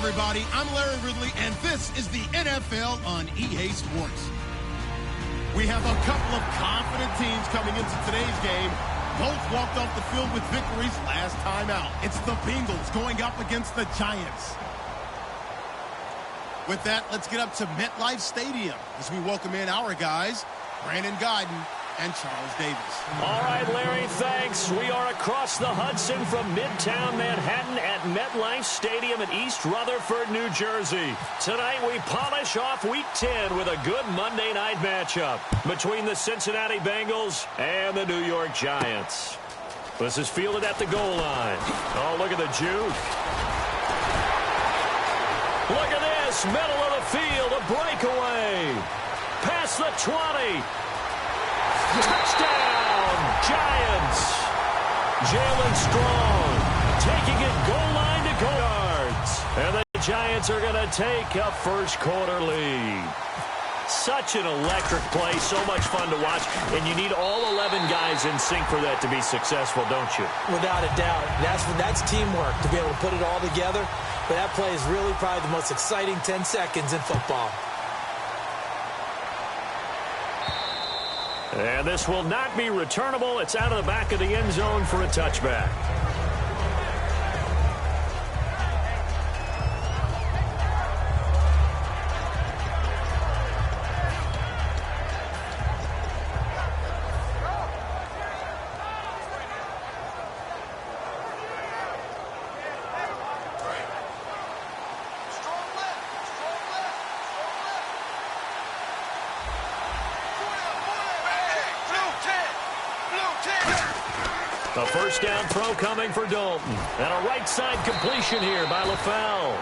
everybody. I'm Larry Ridley, and this is the NFL on EA Sports. We have a couple of confident teams coming into today's game. Both walked off the field with victories last time out. It's the Bengals going up against the Giants. With that, let's get up to MetLife Stadium as we welcome in our guys, Brandon Guyton and Charles Davis. All right, Larry, thanks. We are across the Hudson from Midtown Manhattan at MetLife Stadium in East Rutherford, New Jersey. Tonight, we polish off Week 10 with a good Monday night matchup between the Cincinnati Bengals and the New York Giants. This is fielded at the goal line. Oh, look at the juke. Look at this, middle of the field, a breakaway. Past the 20. Touchdown, Giants. Jalen Strong taking it goal line to goal yards. And the Giants are going to take a first quarter lead. Such an electric play, so much fun to watch. And you need all 11 guys in sync for that to be successful, don't you? Without a doubt. That's teamwork to be able to put it all together. But that play is really probably the most exciting 10 seconds in football. And this will not be returnable. It's out of the back of the end zone for a touchback. A first down throw coming for Dalton. And a right side completion here by LaFell.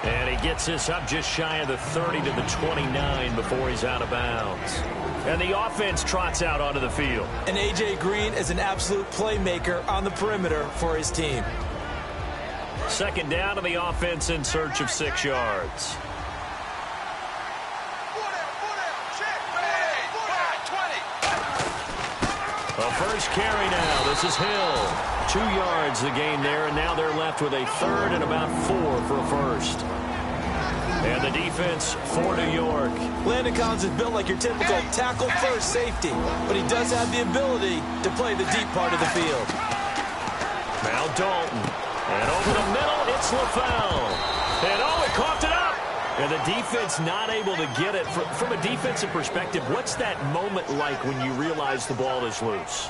And he gets this up just shy of the 30 to the 29 before he's out of bounds. And the offense trots out onto the field. And A.J. Green is an absolute playmaker on the perimeter for his team. Second down to the offense in search of 6 yards. A first carry now. This is Hill. 2 yards the gain there, and now they're left with a third and about 4 for a first. And the defense for New York. Landon Collins is built like your typical tackle-first safety, but he does have the ability to play the deep part of the field. Now Dalton. And over the middle, it's LaFell. And oh, it coughed it up. And the defense not able to get it. From a defensive perspective, what's that moment like when you realize the ball is loose?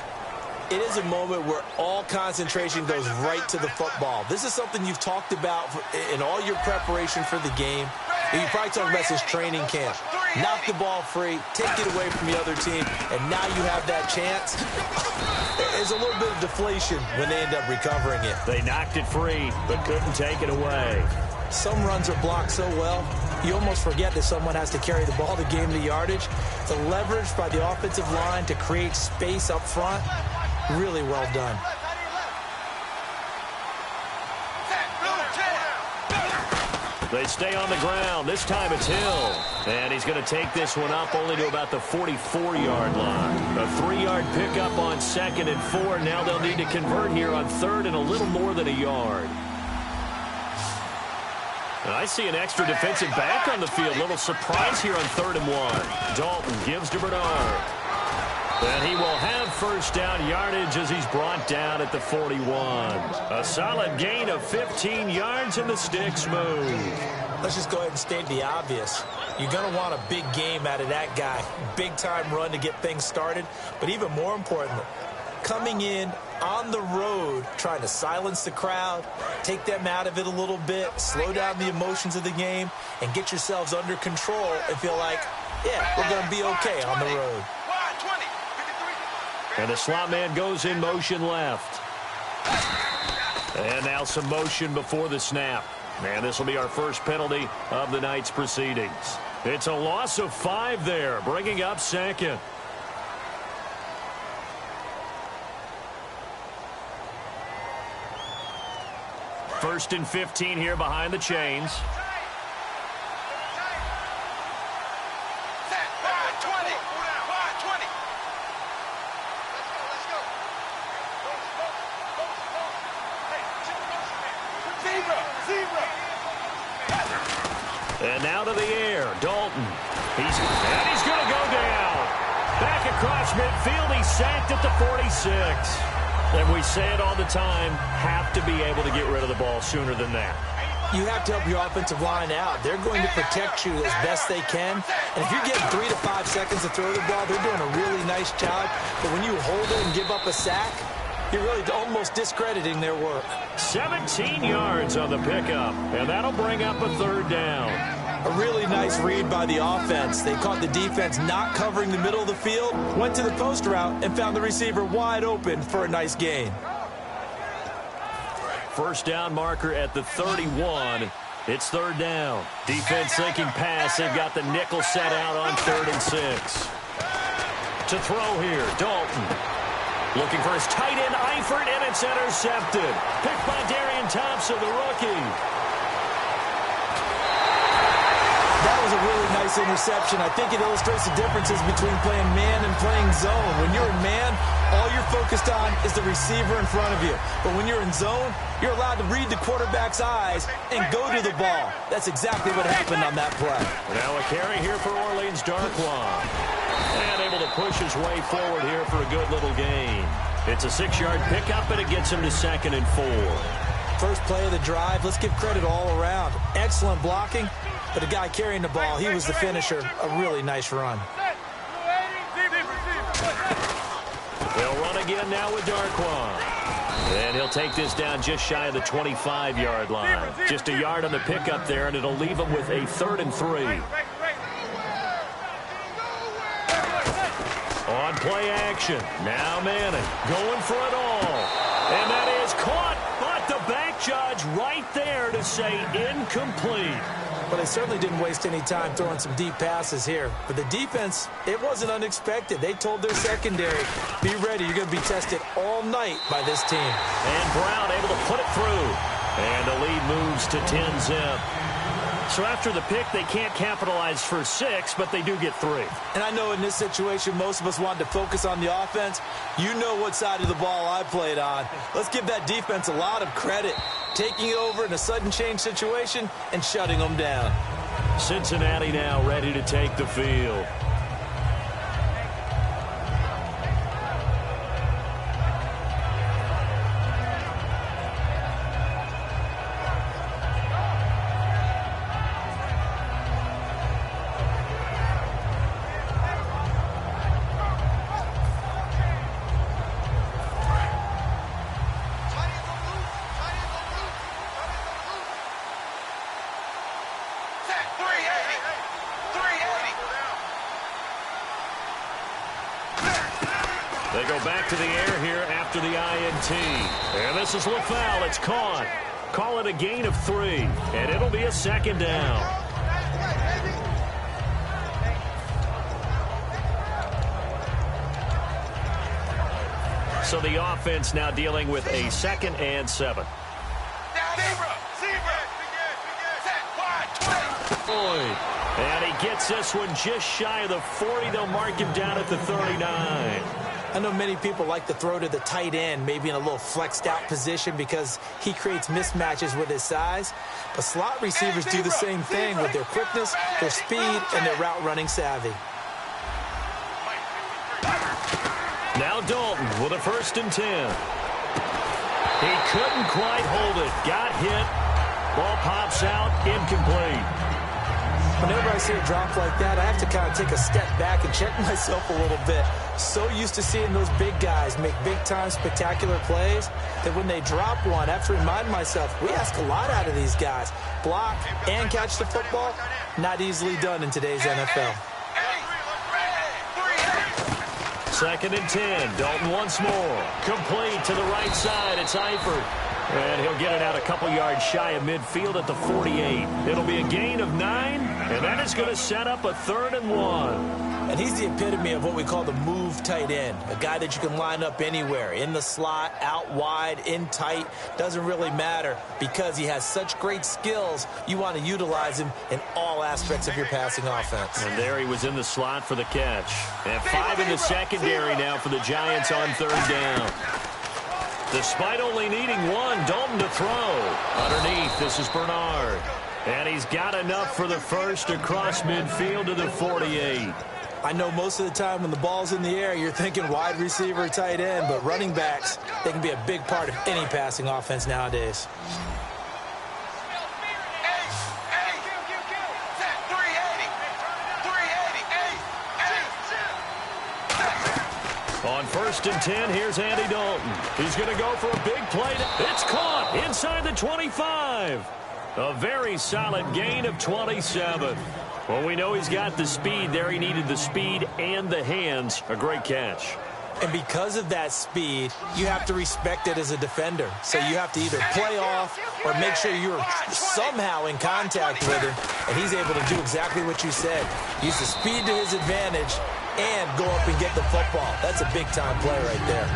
It is a moment where all concentration goes right to the football. This is something you've talked about in all your preparation for the game. You probably talked about since training camp. Knock the ball free, take it away from the other team, and now you have that chance. There's a little bit of deflation when they end up recovering it. They knocked it free, but couldn't take it away. Some runs are blocked so well, you almost forget that someone has to carry the ball to gain the yardage. The leverage by the offensive line to create space up front, really well done. They stay on the ground. This time it's Hill. And he's going to take this one up only to about the 44-yard line. A 3-yard pickup on 2nd and 4. Now they'll need to convert here on 3rd and a little more than a yard. And I see an extra defensive back on the field. Little surprise here on 3rd and 1. Dalton gives to Bernard. And he will have first down yardage as he's brought down at the 41. A solid gain of 15 yards and the sticks move. Let's just go ahead and state the obvious. You're going to want a big game out of that guy. Big-time run to get things started. But even more importantly, coming in on the road, trying to silence the crowd, take them out of it a little bit, slow down the emotions of the game, and get yourselves under control and feel like, yeah, we're going to be okay on the road. And the slot man goes in motion left. And now some motion before the snap. And this will be our first penalty of the night's proceedings. It's a loss of 5 there, bringing up 2nd. First and 15 here behind the chains. And now to the air, Dalton. He's going to go down. Back across midfield, he's sacked at the 46. And we say it all the time, have to be able to get rid of the ball sooner than that. You have to help your offensive line out. They're going to protect you as best they can. And if you're getting 3 to 5 seconds to throw the ball, they're doing a really nice job. But when you hold it and give up a sack, you're really almost discrediting their work. 17 yards on the pickup, and that'll bring up a 3rd down. A really nice read by the offense. They caught the defense not covering the middle of the field, went to the post route, and found the receiver wide open for a nice gain. 1st down marker at the 31. It's 3rd down. Defense thinking pass. They've got the nickel set out on 3rd and 6. To throw here, Dalton. Looking for his tight end, Eifert, and it's intercepted. Picked by Darian Thompson, the rookie. That was a really nice interception. I think it illustrates the differences between playing man and playing zone. When you're in man, all you're focused on is the receiver in front of you. But when you're in zone, you're allowed to read the quarterback's eyes and go to the ball. That's exactly what happened on that play. Now a carry here for Orleans, Darkwan. And able to push his way forward here for a good little gain. It's a 6-yard pickup, and it gets him to 2nd and 4. First play of the drive, let's give credit all around. Excellent blocking, but the guy carrying the ball, he was the finisher. A really nice run. They'll run again now with Darkwan. And he'll take this down just shy of the 25-yard line. Just a yard on the pickup there, and it'll leave him with a 3rd and 3. On play action. Now Manning going for it all. And that is caught, but the back judge right there to say incomplete. Well, they certainly didn't waste any time throwing some deep passes here. But the defense, it wasn't unexpected. They told their secondary, be ready. You're going to be tested all night by this team. And Brown able to put it through. And the lead moves to 10-zip. So after the pick, they can't capitalize for 6, but they do get 3. And I know in this situation, most of us wanted to focus on the offense. You know what side of the ball I played on. Let's give that defense a lot of credit. Taking it over in a sudden change situation and shutting them down. Cincinnati now ready to take the field. They go back to the air here after the INT. And this is LaFowl. It's caught. Call it a gain of 3. And it'll be a 2nd down. So the offense now dealing with a 2nd and 7. Boyd. And he gets this one just shy of the 40. They'll mark him down at the 39. I know many people like to throw to the tight end, maybe in a little flexed out position because he creates mismatches with his size. But slot receivers do the same thing with their quickness, their speed, and their route running savvy. Now Dalton with a 1st and 10. He couldn't quite hold it. Got hit. Ball pops out. Incomplete. Whenever I see a drop like that, I have to kind of take a step back and check myself a little bit. So used to seeing those big guys make big-time spectacular plays that when they drop one, I have to remind myself, we ask a lot out of these guys. Block and catch the football, not easily done in today's NFL. 2nd and 10. Dalton once more. Complete to the right side. It's Eifert. And he'll get it out a couple yards shy of midfield at the 48. It'll be a gain of 9, and that is going to set up a 3rd and 1. And he's the epitome of what we call the move tight end, a guy that you can line up anywhere, in the slot, out wide, in tight, doesn't really matter because he has such great skills. You want to utilize him in all aspects of your passing offense. And there he was in the slot for the catch. And 5 in the secondary now for the Giants on 3rd down. Despite only needing 1, Dalton to throw. Underneath, this is Bernard. And he's got enough for the first across midfield to the 48. I know most of the time when the ball's in the air, you're thinking wide receiver, tight end, but running backs, they can be a big part of any passing offense nowadays. On 1st and 10, here's Andy Dalton. He's going to go for a big play. It's caught inside the 25. A very solid gain of 27. Well, we know he's got the speed there. He needed the speed and the hands. A great catch. And because of that speed, you have to respect it as a defender. So you have to either play off or make sure you're somehow in contact with him. And he's able to do exactly what you said. Use the speed to his advantage and go up and get the football. That's a big-time play right there.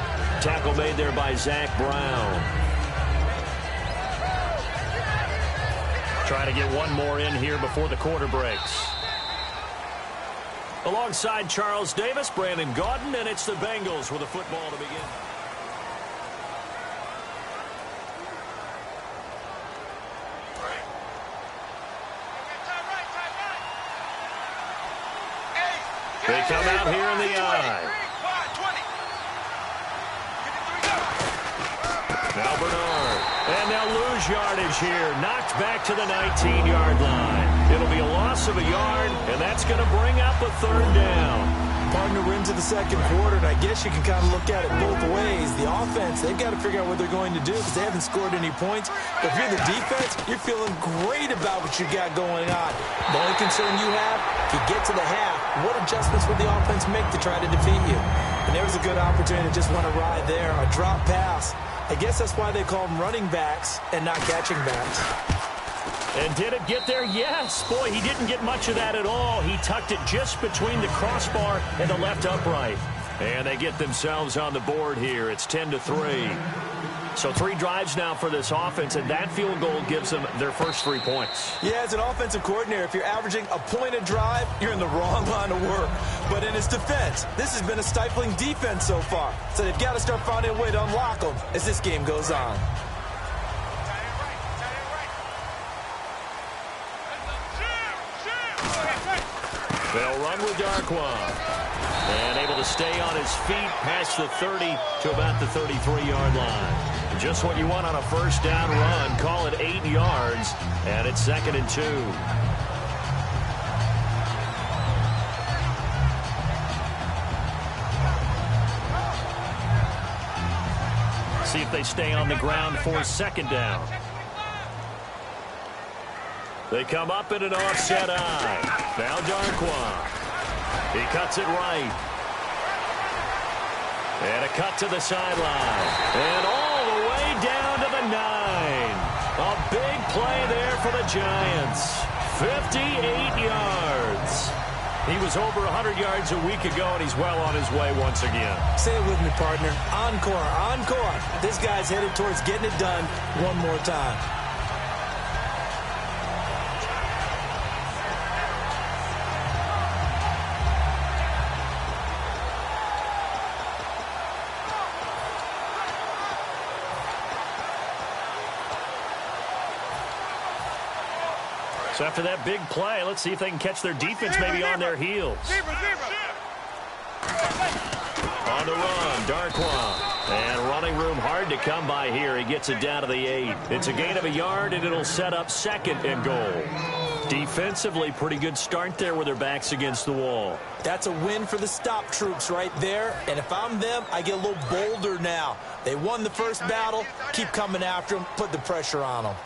Tackle made there by Zach Brown. Trying to get one more in here before the quarter breaks. Alongside Charles Davis, Brandon Gaudin, and it's the Bengals with the football to begin. They come out here in the eye. Now Bernard. And they'll lose yardage here. Knocked back to the 19-yard line. It'll be a loss of a yard, and that's going to bring up a 3rd down. Partner, we're into the 2nd quarter, and I guess you can kind of look at it both ways. The offense, they've got to figure out what they're going to do because they haven't scored any points. But if you're the defense, you're feeling great about what you got going on. The only concern you have, if you get to the half, what adjustments would the offense make to try to defeat you? And there was a good opportunity to just want to ride there, a drop pass. I guess that's why they call them running backs and not catching backs. And did it get there? Yes. Boy, he didn't get much of that at all. He tucked it just between the crossbar and the left upright. And they get themselves on the board here. It's 10-3. So 3 drives now for this offense, and that field goal gives them their first 3 points. Yeah, as an offensive coordinator, if you're averaging a point a drive, you're in the wrong line of work. But in his defense, this has been a stifling defense so far. So they've got to start finding a way to unlock them as this game goes on. They'll run with Darquan. And able to stay on his feet past the 30 to about the 33-yard line. Just what you want on a 1st down run. Call it 8 yards, and it's 2nd and 2. See if they stay on the ground for 2nd down. They come up in an offset eye. Now Darquan. He cuts it right. And a cut to the sideline. And all the way down to the 9. A big play there for the Giants. 58 yards. He was over 100 yards a week ago, and he's well on his way once again. Say it with me, partner. Encore, encore. This guy's headed towards getting it done one more time. So after that big play, let's see if they can catch their defense maybe on their heels. On the run, Darquan. And running room hard to come by here. He gets it down to the 8. It's a gain of a yard, and it'll set up 2nd and goal. Defensively, pretty good start there with their backs against the wall. That's a win for the stop troops right there. And if I'm them, I get a little bolder now. They won the first battle. Keep coming after them. Put the pressure on them.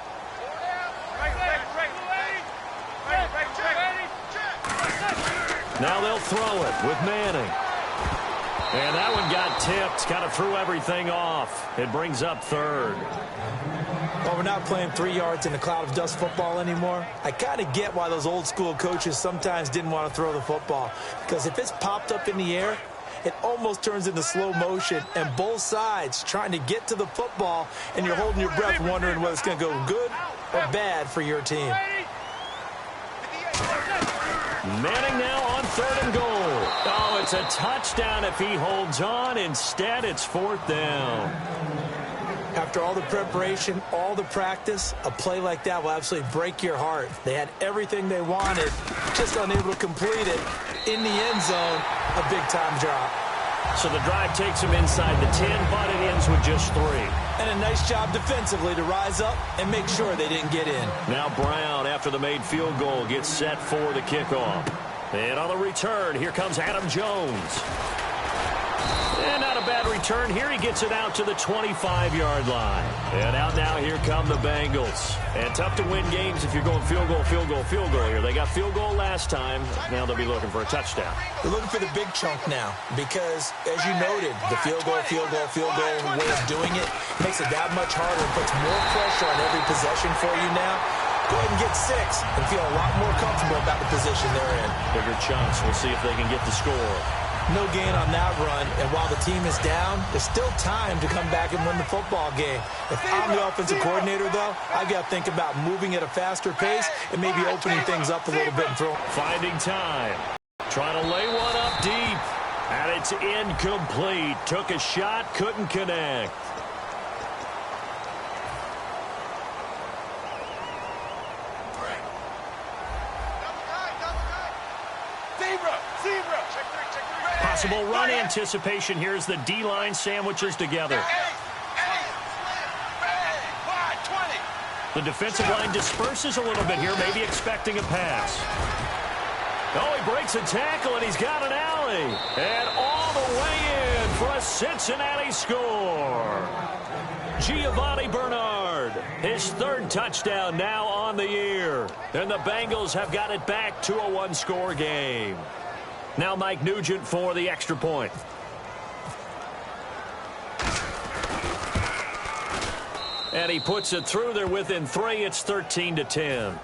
Now they'll throw it with Manning. And that one got tipped. Kind of threw everything off. It brings up 3rd. Well, we're not playing 3 yards in a cloud of dust football anymore. I kind of get why those old school coaches sometimes didn't want to throw the football. Because if it's popped up in the air, it almost turns into slow motion. And both sides trying to get to the football, and you're holding your breath wondering whether it's going to go good or bad for your team. Manning now on 3rd and goal. Oh, it's a touchdown if he holds on. Instead, it's 4th down. After all the preparation, all the practice, a play like that will absolutely break your heart. They had everything they wanted, just unable to complete it. In the end zone, a big-time drop. So the drive takes him inside the 10, but it ends with just 3. And a nice job defensively to rise up and make sure they didn't get in. Now Brown, after the made field goal, gets set for the kickoff. And on the return, here comes Adam Jones. And not a bad return here. He gets it out to the 25-yard line. And out now, here come the Bengals. And tough to win games if you're going field goal, field goal, field goal here. They got field goal last time. Now they'll be looking for a touchdown. They're looking for the big chunk now because, as you noted, the field goal way of doing it makes it that much harder and puts more pressure on every possession for you now. Go ahead and get 6 and feel a lot more comfortable about the position they're in. Bigger chunks. We'll see if they can get the score. No gain on that run, and while the team is down, there's still time to come back and win the football game. If I'm the offensive coordinator, though, I've got to think about moving at a faster pace and maybe opening things up a little bit and throwing. Finding time. Trying to lay one up deep. And it's incomplete. Took a shot, couldn't connect. Possible run anticipation. Here's the D-line sandwiches together. The defensive line disperses a little bit here, maybe expecting a pass. Oh, he breaks a tackle, and he's got an alley. And all the way in for a Cincinnati score. Giovanni Bernard, his 3rd touchdown now on the year. And the Bengals have got it back to a 1-score game. Now Mike Nugent for the extra point. And he puts it through. They're within 3. It's 13-10.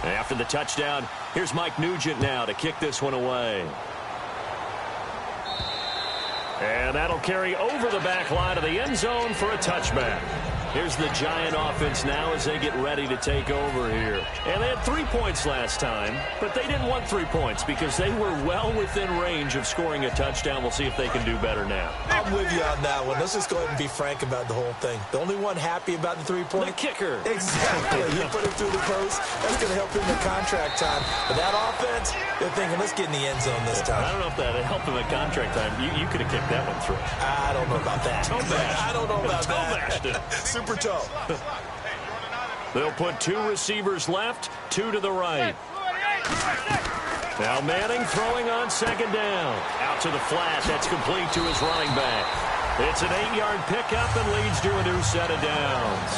After the touchdown, here's Mike Nugent now to kick this one away. And that'll carry over the back line of the end zone for a touchback. Here's the Giant offense now as they get ready to take over here. And they had 3 points last time, but they didn't want 3 points because they were well within range of scoring a touchdown. We'll see if they can do better now. I'm with you on that one. Let's just go ahead and be frank about the whole thing. The only one happy about the 3-point? The kicker. Exactly. You put it through the post. That's going to help him in contract time. But that offense, they're thinking, let's get in the end zone this time. I don't know if that helped him in contract time. You could have kicked that one through. I don't know about that. I don't know about that. Super toe. They'll put 2 receivers left, 2 to the right. Now Manning throwing on 2nd down. Out to the flat. That's complete to his running back. It's an 8-yard pickup and leads to a new set of downs.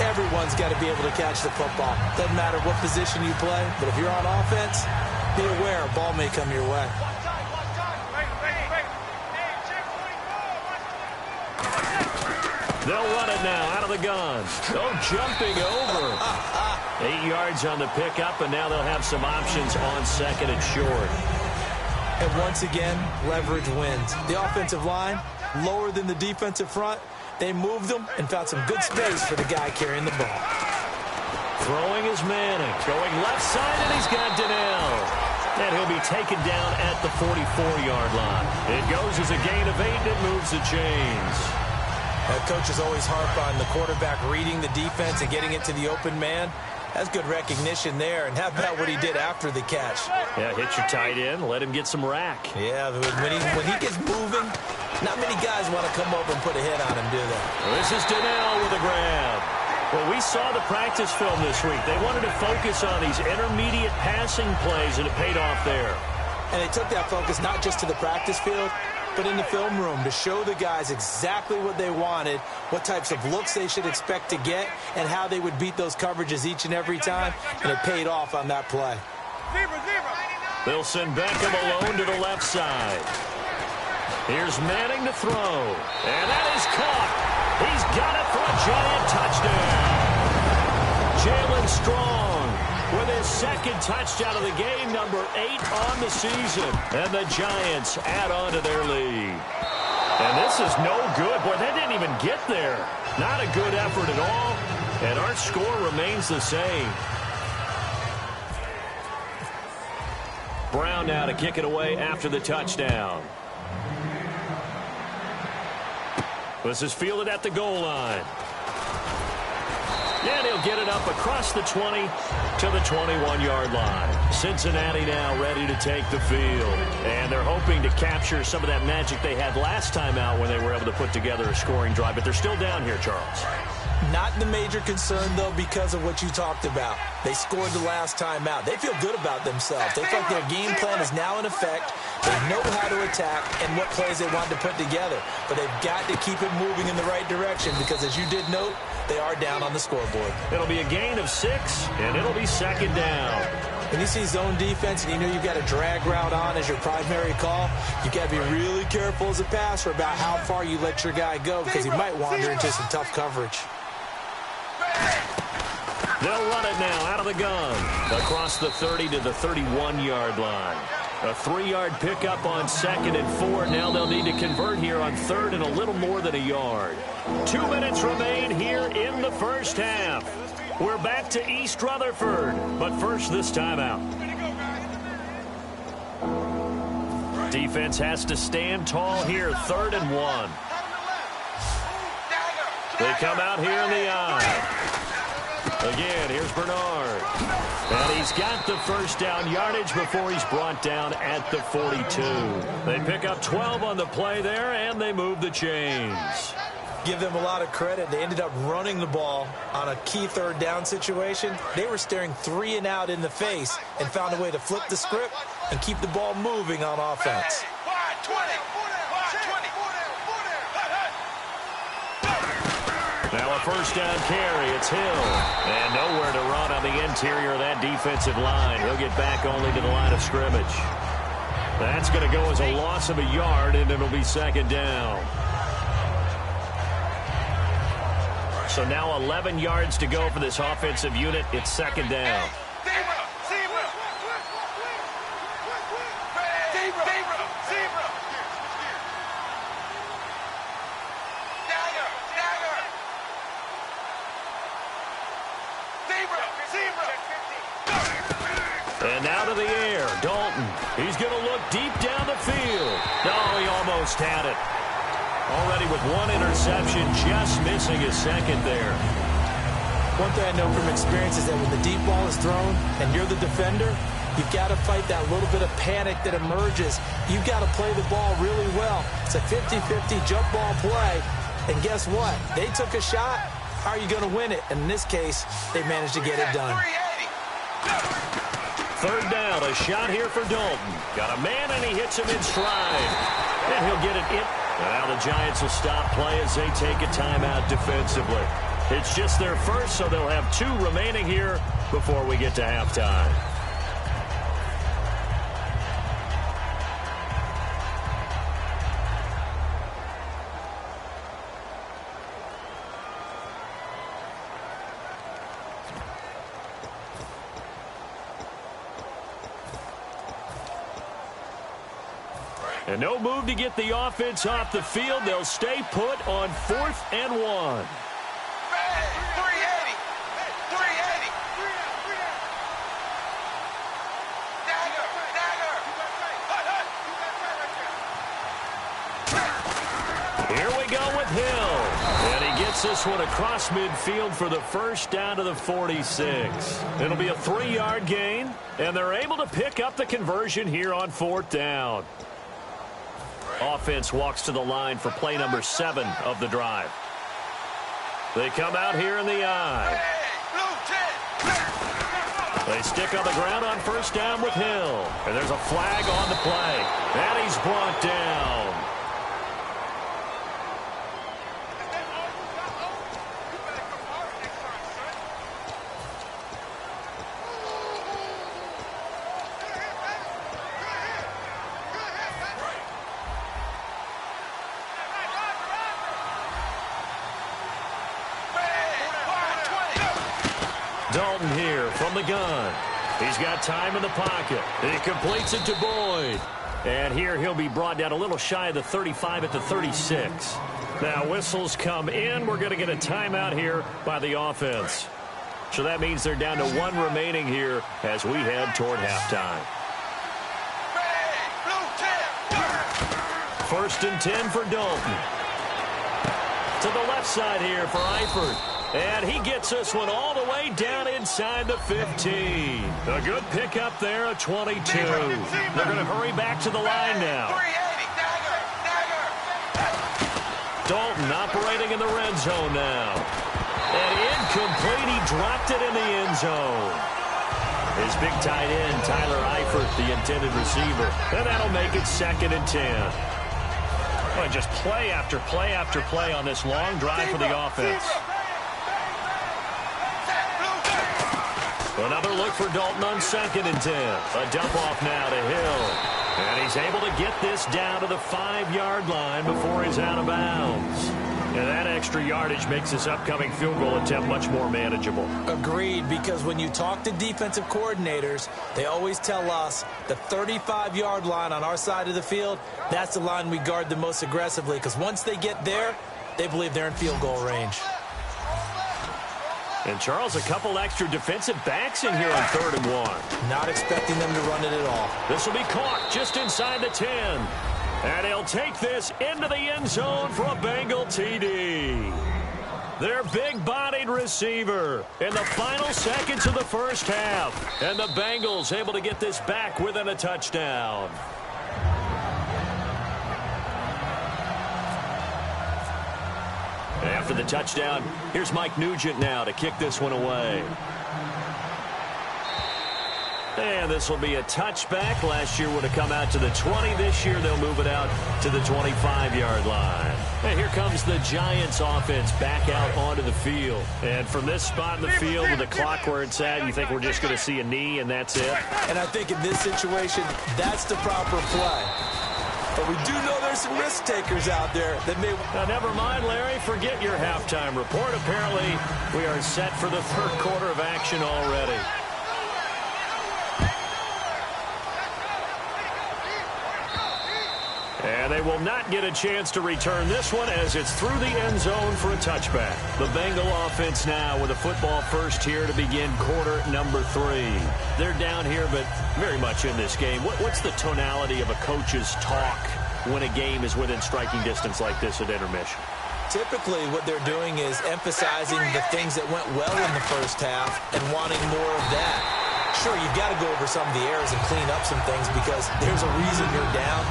Everyone's got to be able to catch the football. Doesn't matter what position you play, but if you're on offense, be aware a ball may come your way. They'll run it now out of the gun. Oh, jumping over. 8 yards on the pickup, and now they'll have some options on 2nd and short. And once again, leverage wins. The offensive line, lower than the defensive front. They moved them and found some good space for the guy carrying the ball. Throwing is Manning. Going left side, and he's got Donnell. And he'll be taken down at the 44-yard line. It goes as a gain of 8, and it moves the chains. That coach is always harp on the quarterback reading the defense and getting it to the open man. That's good recognition there. And how about what he did after the catch? Yeah, hit your tight end, let him get some rack. Yeah, when he gets moving, not many guys want to come over and put a hit on him, do they? This is Donnell with a grab. Well, we saw the practice film this week. They wanted to focus on these intermediate passing plays, and it paid off there. And they took that focus not just to the practice field, but in the film room to show the guys exactly what they wanted, what types of looks they should expect to get, and how they would beat those coverages each and every time, and it paid off on that play. They'll send Beckham alone to the left side. Here's Manning to throw, and that is caught. He's got it for a Giant touchdown. Jalen Strong with his 2nd touchdown of the game, number 8 on the season. And the Giants add on to their lead. And this is no good. Boy, that didn't even get there. Not a good effort at all. And our score remains the same. Brown now to kick it away after the touchdown. This is fielded at the goal line. And he'll get it up across the 20 to the 21-yard line. Cincinnati now ready to take the field. And they're hoping to capture some of that magic they had last time out when they were able to put together a scoring drive. But they're still down here, Charles. Not the major concern, though, because of what you talked about. They scored the last time out. They feel good about themselves. They feel like their game plan is now in effect. They know how to attack and what plays they want to put together. But they've got to keep it moving in the right direction because, as you did note, they are down on the scoreboard. It'll be a gain of 6, and it'll be second down. When you see zone defense and you know you've got a drag route on as your primary call, you've got to be really careful as a passer about how far you let your guy go because he might wander into some tough coverage. They'll run it now out of the gun across the 30 to the 31-yard line. A 3-yard pickup on 2nd and 4. Now they'll need to convert here on 3rd and a little more than a yard. 2 minutes remain here in the first half. We're back to East Rutherford, but first this timeout. Defense has to stand tall here, 3rd and 1. They come out here in the eye. Again, here's Bernard. And he's got the first down yardage before he's brought down at the 42. They pick up 12 on the play there, and they move the chains. Give them a lot of credit. They ended up running the ball on a key 3rd down situation. They were staring 3 and out in the face and found a way to flip the script and keep the ball moving on offense. Now a first down carry. It's Hill. And nowhere to run on the interior of that defensive line. He'll get back only to the line of scrimmage. That's going to go as a loss of a yard, and it'll be second down. So now 11 yards to go for this offensive unit. It's second down. And now to the air, Dalton. He's going to look deep down the field. No, he almost had it. Already with 1 interception, just missing his second there. One thing I know from experience is that when the deep ball is thrown and you're the defender, you've got to fight that little bit of panic that emerges. You've got to play the ball really well. It's a 50-50 jump ball play. And guess what? They took a shot. How are you going to win it? And in this case, they managed to get it done. 3rd down, a shot here for Dalton. Got a man, and he hits him in stride. And he'll get it in. Now the Giants will stop play as they take a timeout defensively. It's just their first, so they'll have 2 remaining here before we get to halftime. And no move to get the offense off the field. They'll stay put on 4th and 1. Here we go with Hill. And he gets this one across midfield for the first down to the 46. It'll be a 3-yard gain, and they're able to pick up the conversion here on 4th down. Offense walks to the line for play number 7 of the drive. They come out here in the eye. They stick on the ground on first down with Hill. And there's a flag on the play. And he's brought down. Dalton here from the gun. He's got time in the pocket. He completes it to Boyd. And here he'll be brought down a little shy of the 35 at the 36. Now whistles come in. We're going to get a timeout here by the offense. So that means they're down to 1 remaining here as we head toward halftime. First and 10 for Dalton. To the left side here for Eifert. And he gets this one all the way down inside the 15. A good pickup there, a 22. They're going to hurry back to the line now. Dalton operating in the red zone now. And incomplete, he dropped it in the end zone. His big tight end, Tyler Eifert, the intended receiver. And that'll make it 2nd and 10. Boy, just play after play after play on this long drive for the offense. Another look for Dalton on 2nd and 10. A dump off now to Hill. And he's able to get this down to the 5-yard line before he's out of bounds. And that extra yardage makes this upcoming field goal attempt much more manageable. Agreed, because when you talk to defensive coordinators, they always tell us the 35-yard line on our side of the field, that's the line we guard the most aggressively, because once they get there, they believe they're in field goal range. And, Charles, a couple extra defensive backs in here on 3rd and 1. Not expecting them to run it at all. This will be caught just inside the 10. And he'll take this into the end zone for a Bengal TD. Their big-bodied receiver in the final seconds of the first half. And the Bengals able to get this back within a touchdown. After the touchdown, here's Mike Nugent now to kick this one away. And this will be a touchback. Last year would have come out to the 20. This year they'll move it out to the 25-yard line. And here comes the Giants offense back out onto the field. And from this spot in the field with the clock where it's at, you think we're just going to see a knee and that's it? And I think in this situation, that's the proper play. But we do know there's some risk takers out there that may... Now, never mind, Larry. Forget your halftime report. Apparently, we are set for the 3rd quarter of action already. And they will not get a chance to return this one as it's through the end zone for a touchback. The Bengal offense now with a football first here to begin quarter number 3. They're down here, but very much in this game. What's the tonality of a coach's talk when a game is within striking distance like this at intermission? Typically, what they're doing is emphasizing the things that went well in the first half and wanting more of that. Sure, you've got to go over some of the errors and clean up some things because there's a reason you're down.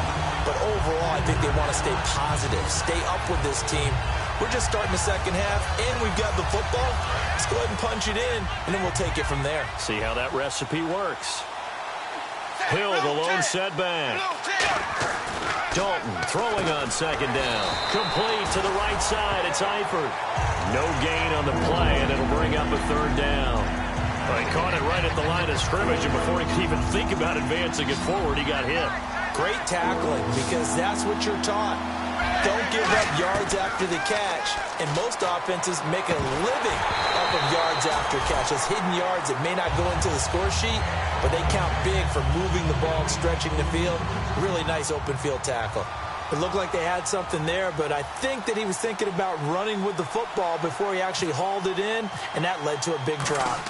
But overall, I think they want to stay positive, stay up with this team. We're just starting the second half, and we've got the football. Let's go ahead and punch it in, and then we'll take it from there. See how that recipe works. Hill, the lone setback. Dalton throwing on 2nd down. Complete to the right side. It's Eifert. No gain on the play, and it'll bring up a 3rd down. Well, he caught it right at the line of scrimmage, and before he could even think about advancing it forward, he got hit. Great tackling, because that's what you're taught. Don't give up yards after the catch. And most offenses make a living off of yards after catch. Those hidden yards that may not go into the score sheet, but they count big for moving the ball and stretching the field. Really nice open field tackle. It looked like they had something there, but I think that he was thinking about running with the football before he actually hauled it in, and that led to a big drop.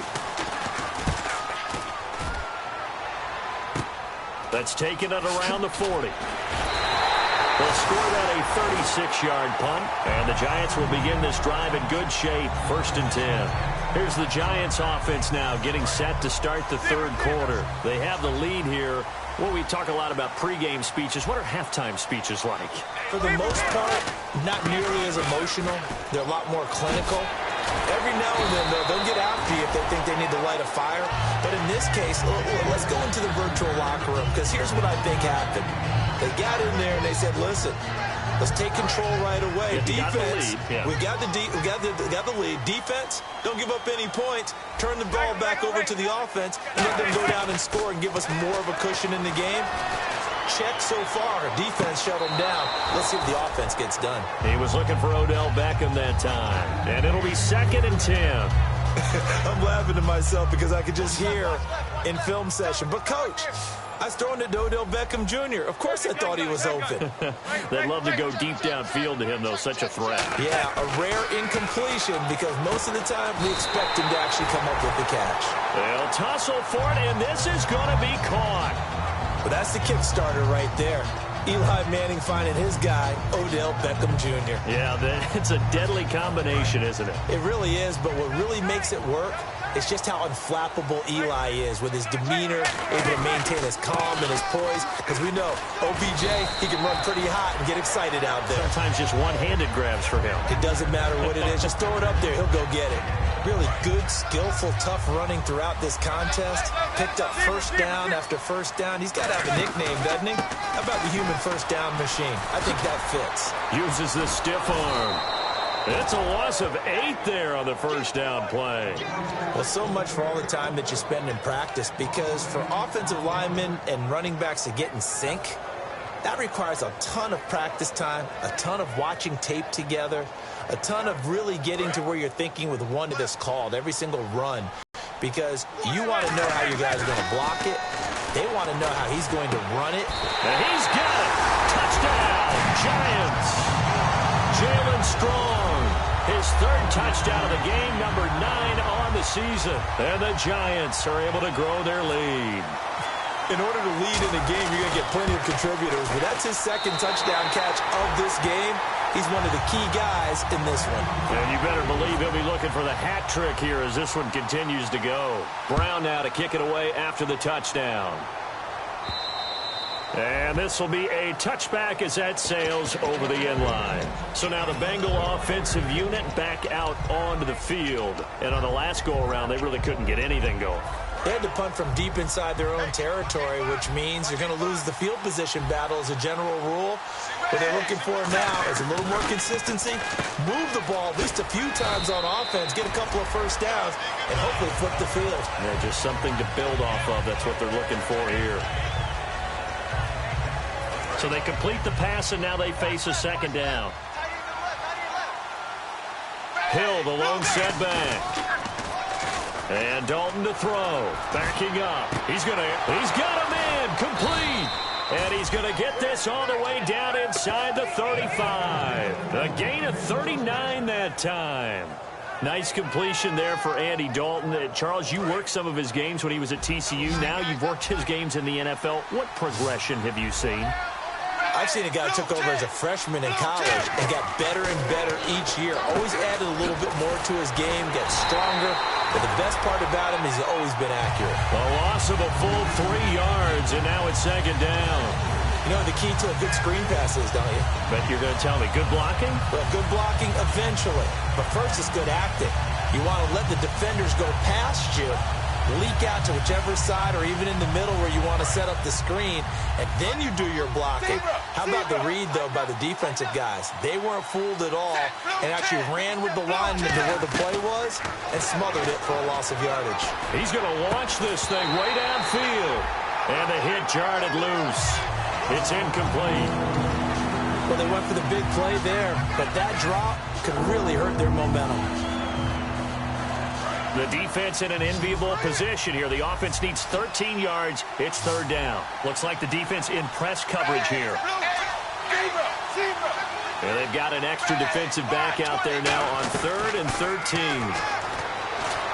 That's taken at around the 40. They'll score that a 36-yard punt, and the Giants will begin this drive in good shape, 1st and 10. Here's the Giants offense now getting set to start the 3rd quarter. They have the lead here. Well, we talk a lot about pregame speeches. What are halftime speeches like? For the most part, not nearly as emotional. They're a lot more clinical. Every now and then, though, they'll get after you if they think they need to light a fire. But in this case, let's go into the virtual locker room, because here's what I think happened. They got in there and they said, listen, let's take control right away. Defense, we got the lead. Defense, don't give up any points. Turn the ball back over to the offense and let them go down and score and give us more of a cushion in the game. Check so far. Defense shut him down. Let's see if the offense gets done. He was looking for Odell Beckham that time. And it'll be 2nd and 10. I'm laughing to myself because I could just hear in film session. But, Coach, I was throwing it to Odell Beckham Jr. Of course I thought he was open. They'd love to go deep downfield to him, though. Such a threat. Yeah, a rare incompletion because most of the time we expect him to actually come up with the catch. They'll tussle for it, and this is going to be caught. But that's the kick starter right there. Eli Manning finding his guy, Odell Beckham Jr. Yeah, it's a deadly combination, isn't it? It really is, but what really makes it work is just how unflappable Eli is with his demeanor, able to maintain his calm and his poise. Because we know, OBJ, he can run pretty hot and get excited out there. Sometimes just one-handed grabs for him. It doesn't matter what it is. Just throw it up there. He'll go get it. Really good, skillful, tough running throughout this contest. Picked up first down after first down. He's got to have a nickname, doesn't he? How about the human first down machine? I think that fits. Uses the stiff arm. It's a loss of 8 there on the first down play. Well, so much for all the time that you spend in practice, because for offensive linemen and running backs to get in sync, that requires a ton of practice time, a ton of watching tape together, a ton of really getting to where you're thinking with one that's called every single run, because you want to know how you guys are going to block it. They want to know how he's going to run it. And he's got it. Touchdown, Giants. Jalen Strong, his 3rd touchdown of the game, number 9 on the season. And the Giants are able to grow their lead. In order to lead in a game, you're going to get plenty of contributors, but that's his 2nd touchdown catch of this game. He's one of the key guys in this one. And you better believe he'll be looking for the hat trick here as this one continues to go. Brown now to kick it away after the touchdown. And this will be a touchback as that sails over the end line. So now the Bengal offensive unit back out onto the field. And on the last go-around, they really couldn't get anything going. They had to punt from deep inside their own territory, which means you're going to lose the field position battle as a general rule. What they're looking for now is a little more consistency, move the ball at least a few times on offense, get a couple of first downs, and hopefully flip the field. Yeah, just something to build off of. That's what they're looking for here. So they complete the pass, and now they face a 2nd down. Hill, the lone setback. And Dalton to throw. Backing up. He's got him in. Complete. And he's going to get this all the way down inside the 35. A gain of 39 that time. Nice completion there for Andy Dalton. Charles, you worked some of his games when he was at TCU. Now you've worked his games in the NFL. What progression have you seen? I've seen a guy who took over as a freshman in college and got better and better each year. Always added a little bit more to his game, gets stronger. But the best part about him is he's always been accurate. A loss of a full 3 yards, and now it's 2nd down. You know the key to a good screen pass is, don't you? But you're going to tell me, good blocking? Well, good blocking eventually. But first, it's good acting. You want to let the defenders go past you, leak out to whichever side or even in the middle where you want to set up the screen, and then you do your blocking. How about the read, though, by the defensive guys? They weren't fooled at all and actually ran with the lineman to where the play was and smothered it for a loss of yardage. He's going to launch this thing way downfield, and the hit jarred it loose. It's incomplete. Well, they went for the big play there, but that drop could really hurt their momentum. The defense in an enviable position here. The offense needs 13 yards. It's 3rd down. Looks like the defense in press coverage here. And they've got an extra defensive back out there now on 3rd and 13.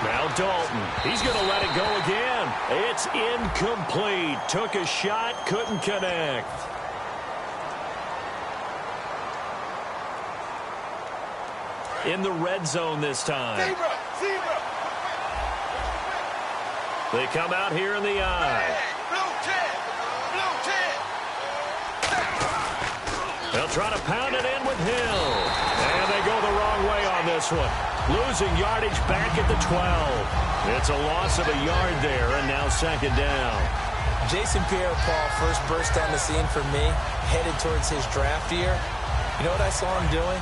Now Dalton. He's going to let it go again. It's incomplete. Took a shot, couldn't connect. In the red zone this time. They come out here in the eye. They'll try to pound it in with Hill. And they go the wrong way on this one. Losing yardage back at the 12. It's a loss of a yard there, and now 2nd down. Jason Pierre-Paul first burst on the scene for me, headed towards his draft year. You know what I saw him doing?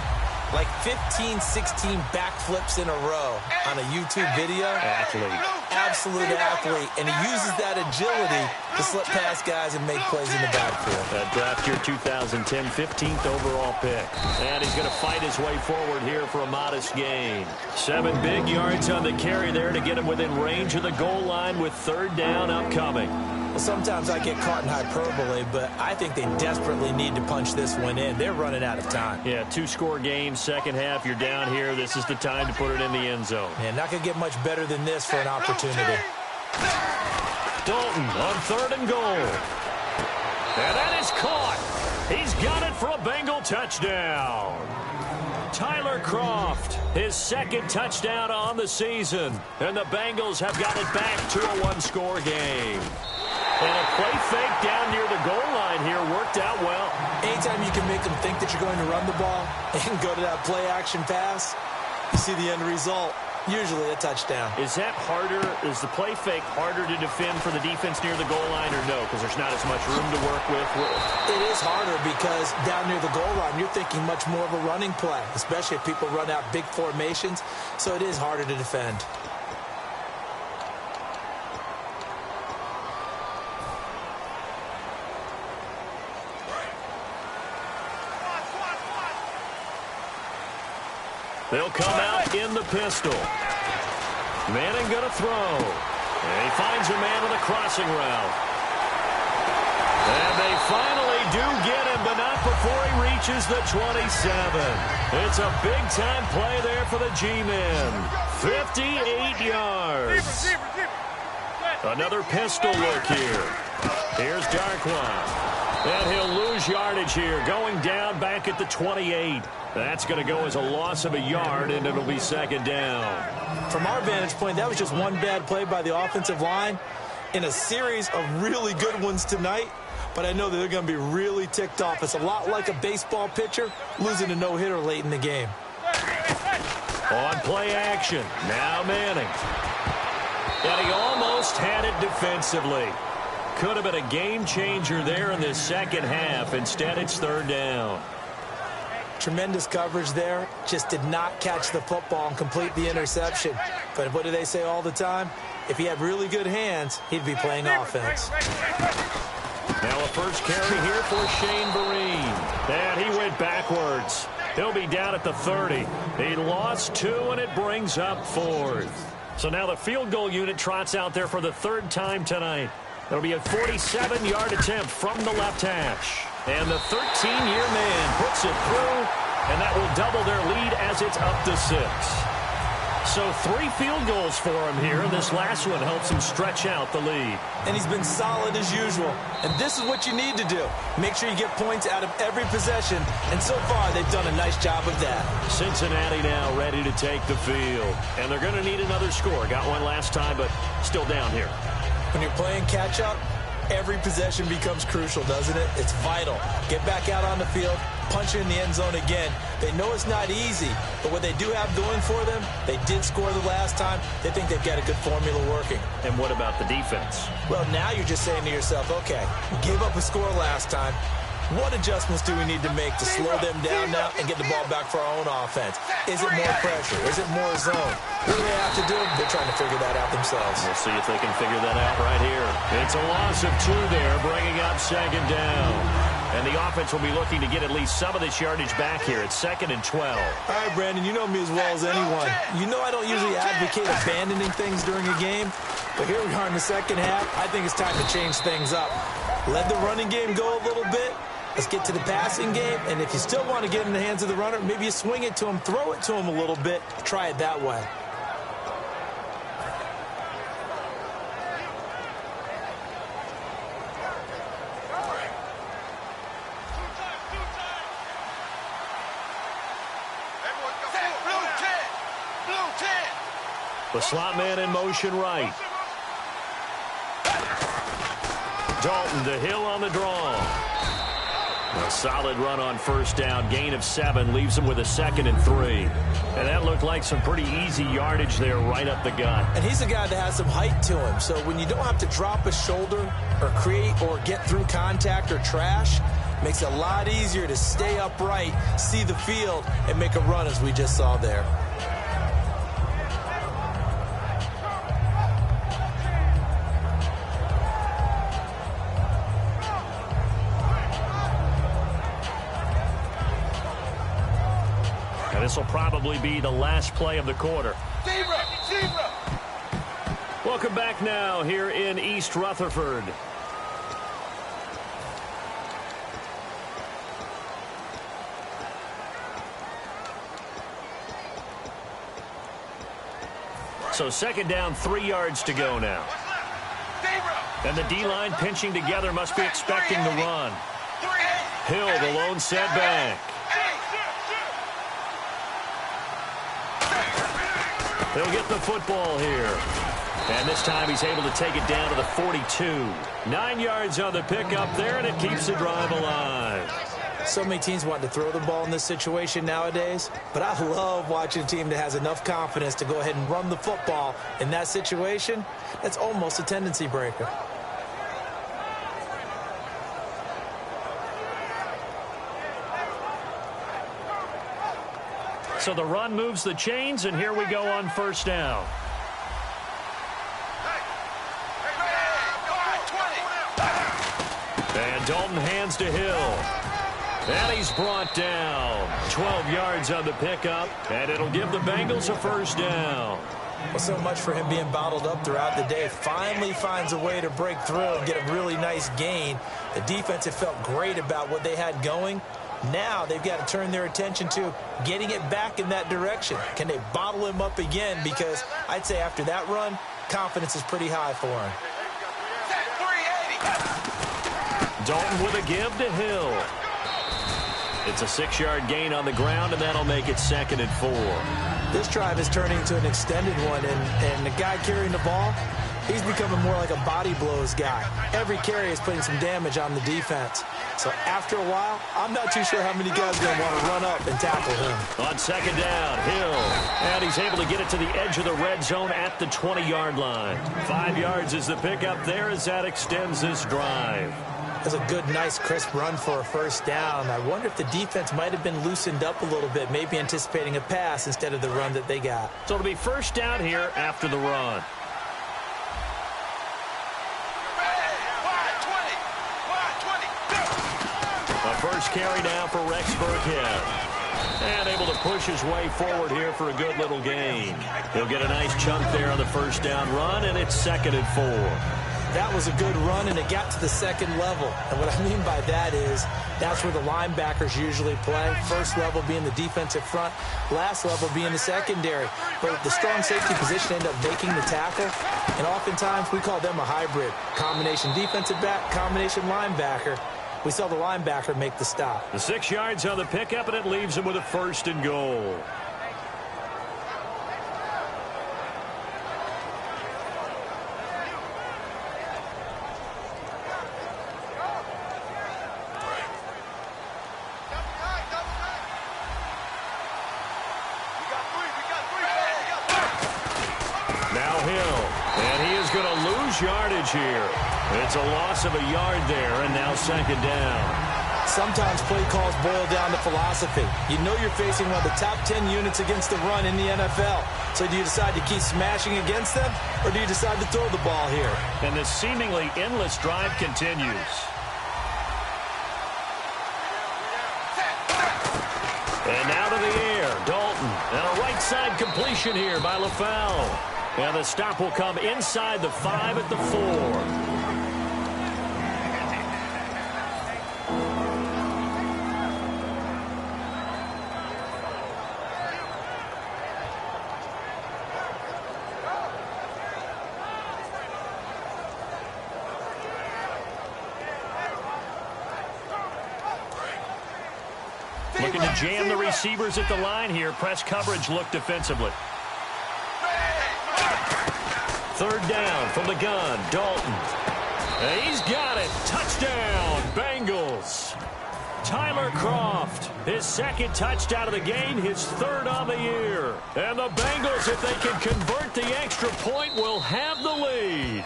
Like 15, 16 backflips in a row on a YouTube video. Athlete. Absolute athlete. And he uses that agility to slip past guys and make plays in the backfield. That draft year 2010, 15th overall pick. And he's going to fight his way forward here for a modest gain. 7 big yards on the carry there to get him within range of the goal line with 3rd down upcoming. Well, sometimes I get caught in hyperbole, but I think they desperately need to punch this one in. They're running out of time. Yeah, 2-score game, second half, you're down here. This is the time to put it in the end zone. And not going to get much better than this for an opportunity. Dalton on 3rd and goal. And that is caught. He's got it for a Bengal touchdown. Tyler Kroft, his second touchdown on the season. And the Bengals have got it back to a one-score game. And a play fake down near the goal line here worked out well. Anytime you can make them think that you're going to run the ball and go to that play-action pass, you see the end result, usually a touchdown. Is that harder? Is the play fake harder to defend for the defense near the goal line or no? Because there's not as much room to work with. It is harder because down near the goal line, you're thinking much more of a running play, especially if people run out big formations. So it is harder to defend. They'll come out in the pistol. Manning going to throw. And he finds a man with a crossing route. And they finally do get him, but not before he reaches the 27. It's a big-time play there for the G-men. 58 yards. Another pistol look here. Here's Darkwa. And he'll lose yardage here, going down back at the 28. That's going to go as a loss of a yard, and it'll be second down. From our vantage point, that was just one bad play by the offensive line in a series of really good ones tonight. But I know that they're going to be really ticked off. It's a lot like a baseball pitcher losing a no-hitter late in the game. On play action, now Manning. And he almost had it defensively. Could have been a game changer there in this second half. Instead, it's third down. Tremendous coverage there. Just did not catch the football and complete the interception. But what do they say all the time? If he had really good hands, he'd be playing offense. Now a first carry here for Shane Vereen. And he went backwards. He'll be down at the 30. He lost 2, and it brings up 4th. So now the field goal unit trots out there for the third time tonight. It'll be a 47-yard attempt from the left hash. And the 13-year man puts it through, and that will double their lead as it's up to 6. So 3 field goals for him here. This last one helps him stretch out the lead. And he's been solid as usual. And this is what you need to do. Make sure you get points out of every possession. And so far, they've done a nice job of that. Cincinnati now ready to take the field. And they're going to need another score. Got one last time, but still down here. When you're playing catch-up, every possession becomes crucial, doesn't it? It's vital. Get back out on the field, punch it in the end zone again. They know it's not easy, but what they do have going for them, they did score the last time. They think they've got a good formula working. And what about the defense? Well, now you're just saying to yourself, okay, we gave up a score last time. What adjustments do we need to make to slow them down now and get the ball back for our own offense? Is it more pressure? Is it more zone? What do they have to do? They're trying to figure that out themselves. We'll see if they can figure that out right here. It's a loss of 2 there, bringing up second down. And the offense will be looking to get at least some of this yardage back here. It's 2nd and 12. All right, Brandon, you know me as well as anyone. You know I don't usually advocate abandoning things during a game, but here we are in the second half. I think it's time to change things up. Let the running game go a little bit. Let's get to the passing game, and if you still want to get in the hands of the runner, maybe you swing it to him, throw it to him a little bit, try it that way. The slot man in motion right. Dalton to Hill on the draw. A solid run on first down. Gain of 7 leaves him with a 2nd and 3. And that looked like some pretty easy yardage there right up the gut. And he's a guy that has some height to him. So when you don't have to drop a shoulder or create or get through contact or trash, makes it a lot easier to stay upright, see the field, and make a run as we just saw there. This will probably be the last play of the quarter. Welcome back now here in East Rutherford. So 2nd down, 3 yards to go now. And the D-line pinching together, must be expecting the run. Hill, the lone setback. He'll get the football here. And this time he's able to take it down to the 42. 9 yards on the pickup there, and it keeps the drive alive. So many teams want to throw the ball in this situation nowadays, but I love watching a team that has enough confidence to go ahead and run the football in that situation. That's almost a tendency breaker. So the run moves the chains, and here we go on first down. And Dalton hands to Hill. And he's brought down. 12 yards on the pickup, and it'll give the Bengals a first down. Well, so much for him being bottled up throughout the day. Finally finds a way to break through and get a really nice gain. The defense had felt great about what they had going. Now they've got to turn their attention to getting it back in that direction. Can they bottle him up again? Because I'd say after that run, confidence is pretty high for him. Dalton with a give to Hill. It's a 6-yard gain on the ground, and that'll make it 2nd and 4. This drive is turning into an extended one, and the guy carrying the ball, he's becoming more like a body blows guy. Every carry is putting some damage on the defense. So after a while, I'm not too sure how many guys are going to want to run up and tackle him. On 2nd down, Hill. And he's able to get it to the edge of the red zone at the 20-yard line. 5 yards is the pickup there as that extends this drive. That's a good, nice, crisp run for a first down. I wonder if the defense might have been loosened up a little bit, maybe anticipating a pass instead of the run that they got. So it'll be first down here after the run. A first carry now for Rex Burkhead. And able to push his way forward here for a good little gain. He'll get a nice chunk there on the first down run, and it's 2nd and 4. That was a good run, and it got to the second level. And what I mean by that is that's where the linebackers usually play. First level being the defensive front, last level being the secondary. But the strong safety position ended up making the tackle, and oftentimes we call them a hybrid. Combination defensive back, combination linebacker. We saw the linebacker make the stop. The 6 yards on the pickup, and it leaves him with a 1st and goal. Yardage here. It's a loss of a yard there, and now 2nd down. Sometimes play calls boil down to philosophy. You know you're facing one of the top 10 units against the run in the NFL. So do you decide to keep smashing against them, or do you decide to throw the ball here? And this seemingly endless drive continues. And now to the air, Dalton. And a right side completion here by LaFell. And the stop will come inside the 5 at the 4. Looking to jam the receivers at the line here. Press coverage look defensively. 3rd down from the gun, Dalton. And he's got it. Touchdown, Bengals. Tyler Kroft, his 2nd touchdown of the game, his 3rd on the year. And the Bengals, if they can convert the extra point, will have the lead.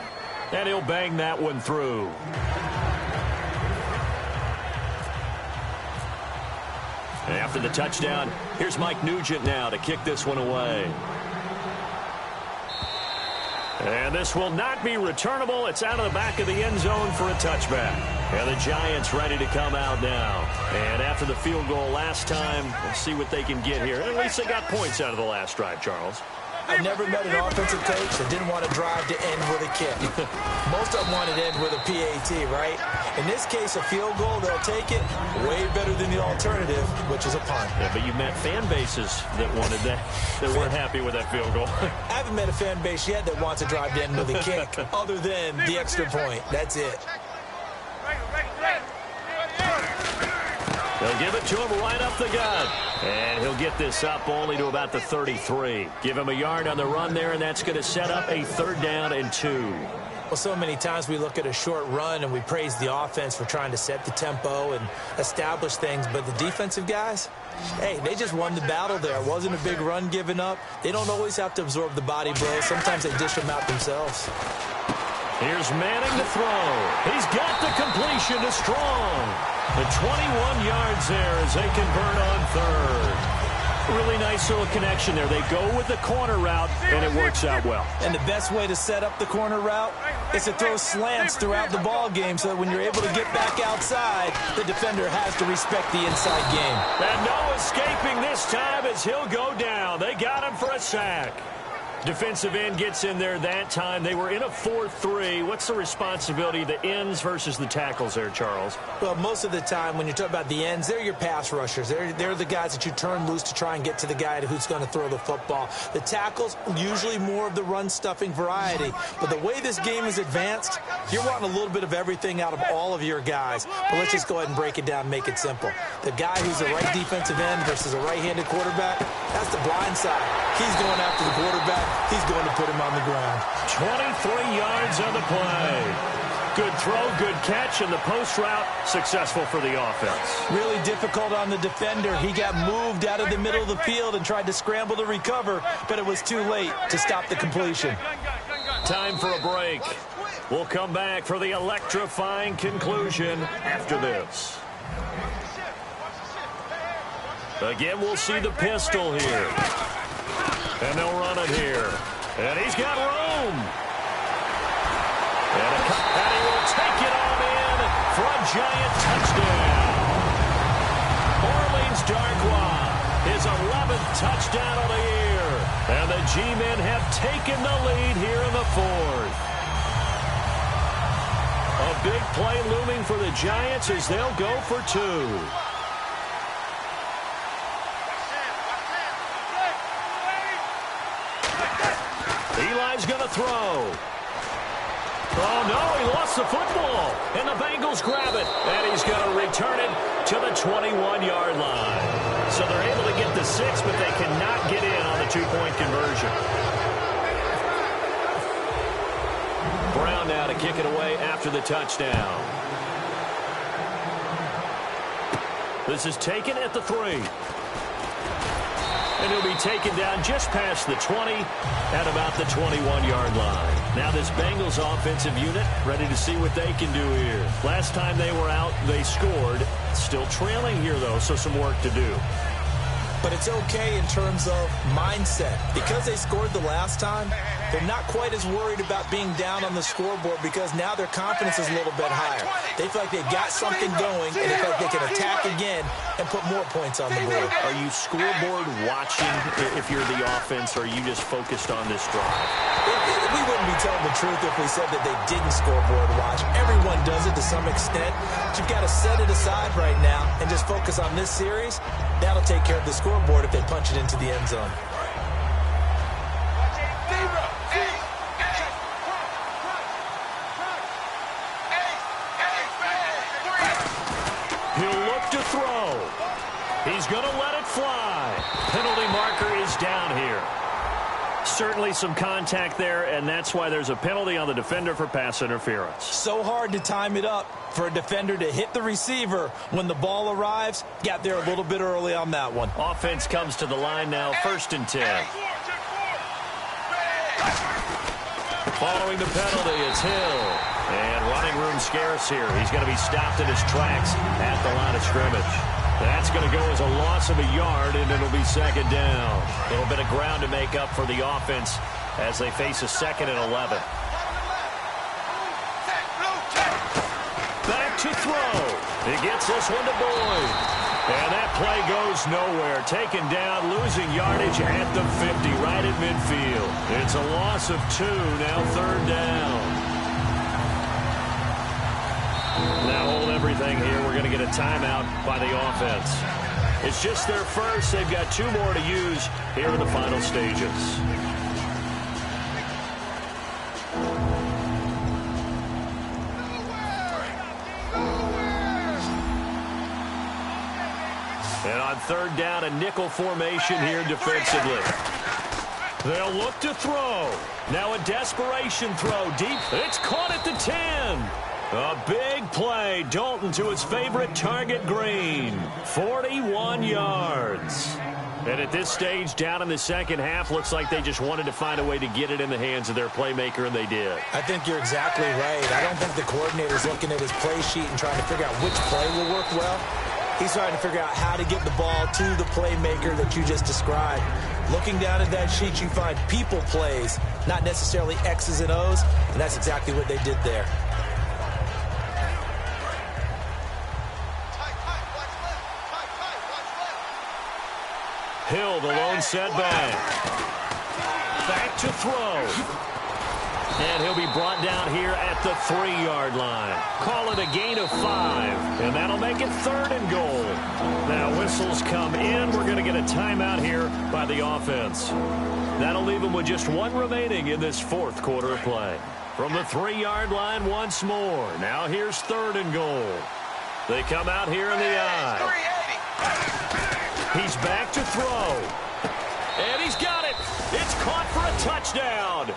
And he'll bang that one through. After the touchdown, here's Mike Nugent now to kick this one away. And this will not be returnable. It's out of the back of the end zone for a touchback. And the Giants ready to come out now. And after the field goal last time, let's see what they can get here. At least they got points out of the last drive, Charles. I've never met an offensive coach that didn't want to drive to end with a kick. Most of them wanted to end with a PAT, right? In this case, a field goal, they'll take it way better than the alternative, which is a punt. Yeah, but you've met fan bases that wanted that weren't happy with that field goal. I haven't met a fan base yet that wants to drive to end with a kick other than the extra point. That's it. They'll give it to him right up the gut. And he'll get this up only to about the 33. Give him a yard on the run there, and that's going to set up a 3rd down and 2. Well, so many times we look at a short run and we praise the offense for trying to set the tempo and establish things, but the defensive guys, hey, they just won the battle there. It wasn't a big run given up. They don't always have to absorb the body blows. Sometimes they dish them out themselves. Here's Manning to throw. He's got the completion to Strong. The 21 yards there as they convert on 3rd. Really nice little connection there. They go with the corner route, and it works out well. And the best way to set up the corner route is to throw slants throughout the ball game so that when you're able to get back outside, the defender has to respect the inside game. And no escaping this time as he'll go down. They got him for a sack. Defensive end gets in there that time. They were in a 4-3. What's the responsibility of the ends versus the tackles there, Charles? Well, most of the time when you talk about the ends, they're your pass rushers. They're the guys that you turn loose to try and get to the guy who's going to throw the football. The tackles, usually more of the run-stuffing variety. But the way this game is advanced, you're wanting a little bit of everything out of all of your guys. But let's just go ahead and break it down and make it simple. The guy who's a right defensive end versus a right-handed quarterback, that's the blind side. He's going after the quarterback. He's going to put him on the ground. 23 yards on the play. Good throw, good catch, and the post route successful for the offense. Really difficult on the defender. He got moved out of the middle of the field and tried to scramble to recover, but it was too late to stop the completion. Time for a break. We'll come back for the electrifying conclusion after this. Again, we'll see the pistol here. And they'll run it here. And he's got room. And he will take it on in for a giant touchdown. Orleans Darkwa, his 11th touchdown of the year. And the G-men have taken the lead here in the 4th. A big play looming for the Giants as they'll go for 2. Eli's going to throw. Oh, no, he lost the football. And the Bengals grab it. And he's going to return it to the 21-yard line. So they're able to get the 6, but they cannot get in on the 2-point conversion. Brown now to kick it away after the touchdown. This is taken at the 3. And he'll be taken down just past the 20 at about the 21-yard line. Now this Bengals offensive unit ready to see what they can do here. Last time they were out, they scored. Still trailing here, though, so some work to do. But it's okay in terms of mindset. Because they scored the last time, they're not quite as worried about being down on the scoreboard because now their confidence is a little bit higher. They feel like they've got something going, and they feel like they can attack again and put more points on the board. Are you scoreboard watching if you're the offense, or are you just focused on this drive? We wouldn't be telling the truth if we said that they didn't scoreboard watch. Everyone does it to some extent. But you've got to set it aside right now and just focus on this series. That'll take care of the scoreboard if they punch it into the end zone. He'll look to throw. He's going to let it fly. Penalty marker is down here. Certainly some contact there, and that's why there's a penalty on the defender for pass interference. So hard to time it up for a defender to hit the receiver when the ball arrives. Got there a little bit early on that one. Offense comes to the line now, 1st and 10. Following the penalty, it's Hill. And running room scarce here. He's going to be stopped in his tracks at the line of scrimmage. That's going to go as a loss of a yard, and it'll be 2nd down. A little bit of ground to make up for the offense as they face a 2nd and 11. Back to throw. He gets this one to Boyd. And that play goes nowhere. Taken down, losing yardage at the 50, right at midfield. It's a loss of 2, now 3rd down. Now hold everything here. We're going to get a timeout by the offense. It's just their first. They've got 2 more to use here in the final stages. On third down, a nickel formation here defensively. They'll look to throw. Now a desperation throw deep. It's caught at the 10. A big play. Dalton to his favorite target, Green. 41 yards. And at this stage, down in the second half, looks like they just wanted to find a way to get it in the hands of their playmaker, and they did. I think you're exactly right. I don't think the coordinator's looking at his play sheet and trying to figure out which play will work well. He's trying to figure out how to get the ball to the playmaker that you just described. Looking down at that sheet, you find people plays, not necessarily X's and O's, and that's exactly what they did there. Hill, the lone setback. Back to throw. And he'll be brought down here at the 3-yard line. Call it a gain of 5, and that'll make it 3rd and goal. Now whistles come in. We're going to get a timeout here by the offense. That'll leave them with just 1 remaining in this 4th quarter of play. From the 3-yard line once more. Now here's 3rd and goal. They come out here in the eye. He's back to throw. And he's got it. It's caught for a touchdown.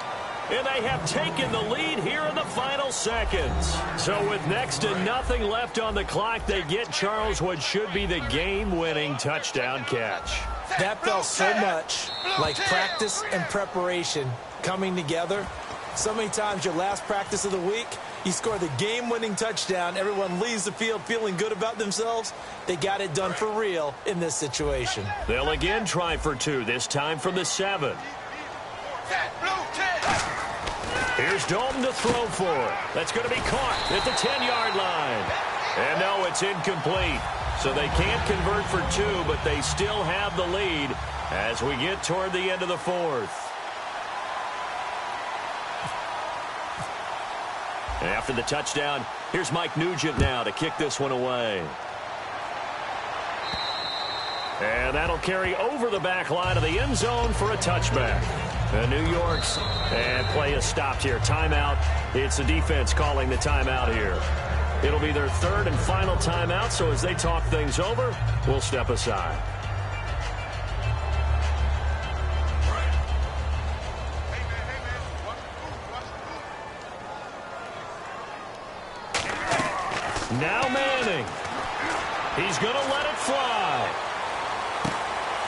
And they have taken the lead here in the final seconds. So with next to nothing left on the clock, they get Charles what should be the game-winning touchdown catch. That felt so much like practice and preparation coming together. So many times your last practice of the week, you score the game-winning touchdown. Everyone leaves the field feeling good about themselves. They got it done for real in this situation. They'll again try for 2, this time from the 7. Here's Dalton to throw for. That's going to be caught at the 10-yard line. And no, it's incomplete. So they can't convert for 2, but they still have the lead as we get toward the end of the 4th. After the touchdown, here's Mike Nugent now to kick this one away. And that'll carry over the back line of the end zone for a touchback. The New York's and play is stopped here. Timeout. It's the defense calling the timeout here. It'll be their 3rd and final timeout, so as they talk things over, we'll step aside. Now Manning. He's going to let it fly.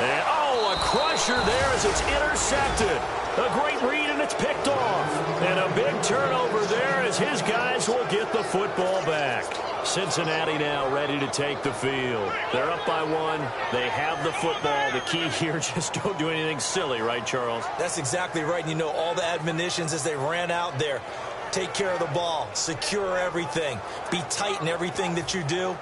And, oh, a crusher there as it's intercepted. A great read, and it's picked off. And a big turnover there as his guys will get the football back. Cincinnati now ready to take the field. They're up by 1. They have the football. The key here, just don't do anything silly, right, Charles? That's exactly right. You know, all the admonitions as they ran out there. Take care of the ball. Secure everything. Be tight in everything that you do.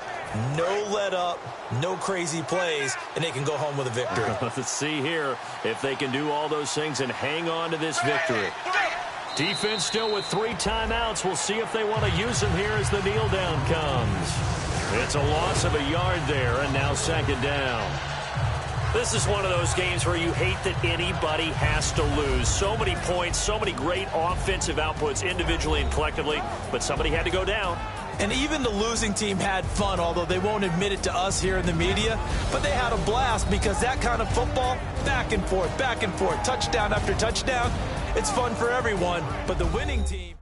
No let up, no crazy plays, and they can go home with a victory. Let's see here if they can do all those things and hang on to this victory. Defense still with 3 timeouts. We'll see if they want to use them here as the kneel down comes. It's a loss of a yard there, and now 2nd down. This is one of those games where you hate that anybody has to lose. So many points, so many great offensive outputs individually and collectively, but somebody had to go down. And even the losing team had fun, although they won't admit it to us here in the media. But they had a blast because that kind of football, back and forth, touchdown after touchdown, it's fun for everyone. But the winning team...